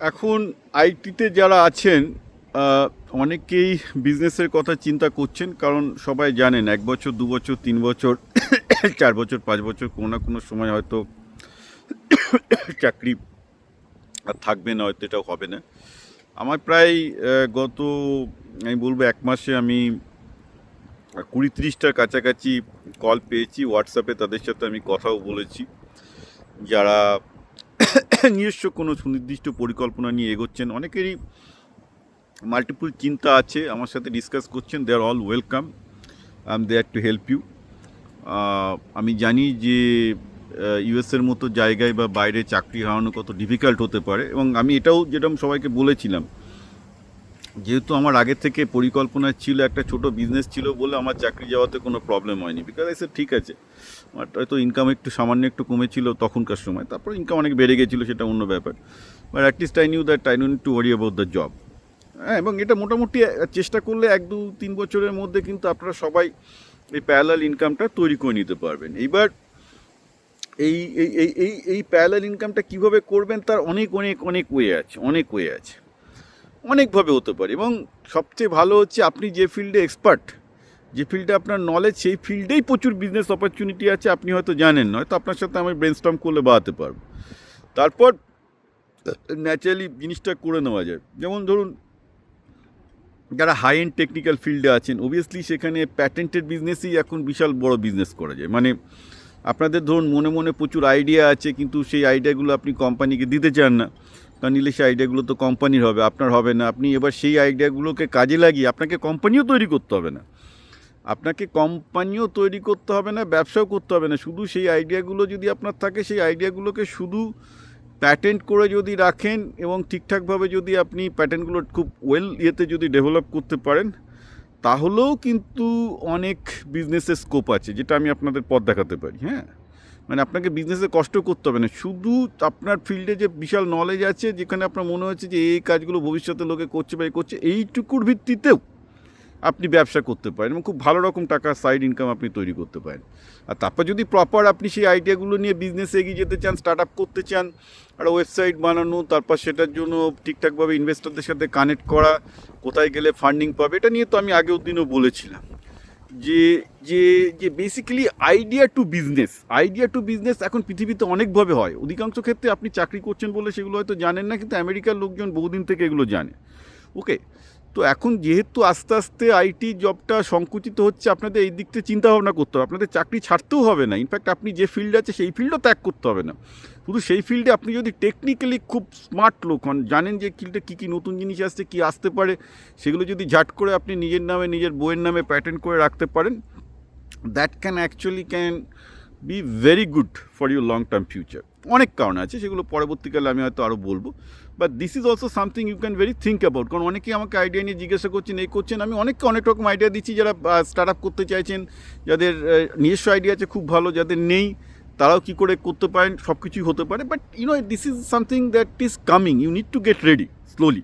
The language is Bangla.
এখন আইটিতে যারা আছেন অনেকেই বিজনেসের কথা চিন্তা করছেন, কারণ সবাই জানেন 1 বছর 2 বছর 3 বছর 4 বছর 5 বছর কোনো না কোনো সময় হয়তো চাকরি আর থাকবে না, হয়তো এটাও হবে না। আমার প্রায় গত আমি বলবো 1 মাসে আমি 20-30টার কাছাকাছি কল পেয়েছি হোয়াটসঅ্যাপে, তাদের সাথে আমি কথাও বলেছি যারা নিজস্ব কোনো সুনির্দিষ্ট পরিকল্পনা নিয়ে এগোচ্ছেন। অনেকেরই মাল্টিপল চিন্তা আছে, আমার সাথে ডিসকাস করছেন। They are all welcome, I am there to help you. আমি জানি যে ইউএসের মতো জায়গায় বা বাইরে চাকরি হারানো কত ডিফিকাল্ট হতে পারে, এবং আমি এটাও যেরকম সবাইকে বলেছিলাম, যেহেতু আমার আগে থেকে পরিকল্পনা ছিল, একটা ছোট বিজনেস ছিল বলে আমার চাকরি যাওয়াতে কোনো প্রবলেম হয়নি। বিকজ এসে ঠিক আছে, আমার হয়তো ইনকাম একটু সামান্য একটু কমেছিল তখনকার সময়, তারপর ইনকাম অনেক বেড়ে গেছিলো, সেটা অন্য ব্যাপার। But at least I knew that I don't need to worry about the job. হ্যাঁ, এবং এটা মোটামুটি চেষ্টা করলে 1-2-3 বছরের মধ্যে কিন্তু আপনারা সবাই এই প্যারালাল ইনকামটা তৈরি করে নিতে পারবেন। এইবার এই এই এই এই এই প্যারালাল ইনকামটা কীভাবে করবেন তার অনেক অনেক অনেক ওয়ে আছে, অনেক ওয়ে আছে, অনেকভাবে হতে পারে। এবং সবচেয়ে ভালো হচ্ছে আপনি যে ফিল্ডে এক্সপার্ট, যে ফিল্ডে আপনার নলেজ, সেই ফিল্ডেই প্রচুর বিজনেস অপরচুনিটি আছে, আপনি হয়তো জানেন না, হয়তো আপনার সাথে আমি ব্রেনস্টর্ম করলে বাড়াতে পারবো। তারপর ন্যাচারালি জিনিসটা করে নেওয়া যায়। যেমন ধরুন, যারা হাই এন্ড টেকনিক্যাল ফিল্ডে আছেন, অবভিয়াসলি সেখানে প্যাটেন্টেড বিজনেসই এখন বিশাল বড় বিজনেস করা যায়। মানে আপনাদের ধরুন মনে মনে প্রচুর আইডিয়া আছে, কিন্তু সেই আইডিয়াগুলো আপনি কোম্পানিকে দিতে চান না, কারণ নিলে সেই আইডিয়াগুলো তো কোম্পানির হবে, আপনার হবে না। আপনি এবার সেই আইডিয়াগুলোকে কাজে লাগিয়ে আপনাকে কোম্পানিও তৈরি করতে হবে না, ব্যবসাও করতে হবে না। শুধু সেই আইডিয়াগুলো যদি আপনার থাকে, সেই আইডিয়াগুলোকে শুধু প্যাটেন্ট করে যদি রাখেন এবং ঠিকঠাকভাবে যদি আপনি প্যাটেন্টগুলো খুব ওয়েল যদি ডেভেলপ করতে পারেন, তাহলেও কিন্তু অনেক বিজনেসের স্কোপ আছে, যেটা আমি আপনাদের পথ দেখাতে পারি। হ্যাঁ, মানে আপনাকে বিজনেসে কষ্ট করতে হবে না, শুধু আপনার ফিল্ডে যে বিশাল নলেজ আছে, যেখানে আপনার মনে হচ্ছে যে এই কাজগুলো ভবিষ্যতে লোকে করছে বা করছে, এইটুকুর ভিত্তিতেও আপনি ব্যবসা করতে পারেন এবং খুব ভালো রকম টাকা সাইড ইনকাম আপনি তৈরি করতে পারেন। আর তারপর যদি প্রপার আপনি সেই আইডিয়াগুলো নিয়ে বিজনেসে এগিয়ে যেতে চান, স্টার্ট আপ করতে চান, আর ওয়েবসাইট বানানো, তারপর সেটার জন্য ঠিকঠাকভাবে ইনভেস্টরদের সাথে কানেক্ট করা, কোথায় গেলে ফান্ডিং পাবে, এটা নিয়ে তো আমি আগের দিনও বলেছিলাম যে যে যে বেসিক্যালি আইডিয়া টু বিজনেস এখন পৃথিবীতে অনেকভাবে হয়। অধিকাংশ ক্ষেত্রে আপনি চাকরি করছেন বলে সেগুলো হয়তো জানেন না, কিন্তু আমেরিকার লোকজন বহুদিন থেকে এগুলো জানে। ওকে, তো এখন যেহেতু আস্তে আস্তে আইটি জবটা সংকুচিত হচ্ছে, আপনাদের এই দিক থেকে চিন্তাভাবনা করতে হবে। আপনাদের চাকরি ছাড়তেও হবে না, ইনফ্যাক্ট আপনি যে ফিল্ডে আছে সেই ফিল্ডও ত্যাগ করতে হবে না। শুধু সেই ফিল্ডে আপনি যদি টেকনিক্যালি খুব স্মার্ট লোক হন, জানেন যে ফিল্ডে কী কী নতুন জিনিস আসছে, কী আসতে পারে, সেগুলো যদি ঝাট করে আপনি নিজের নামে নিজের বইয়ের নামে প্যাটেন্ট করে রাখতে পারেন, that can be very good for your long term future. অনেক কারণ আছে, সেগুলো পরবর্তীকালে আমি হয়তো আরও বলবো। But this is also something you can very think about. কারণ অনেকেই আমাকে আইডিয়া নিয়ে জিজ্ঞাসা করছেন, এই করছেন। আমি অনেককে অনেক রকম আইডিয়া দিচ্ছি, যারা স্টার্ট আপ করতে চাইছেন, যাদের নিজস্ব আইডিয়া আছে খুব ভালো, যাদের নেই তারাও কী করে করতে পারেন, সব কিছুই হতে পারে। But this is something that is coming, you need to get ready slowly.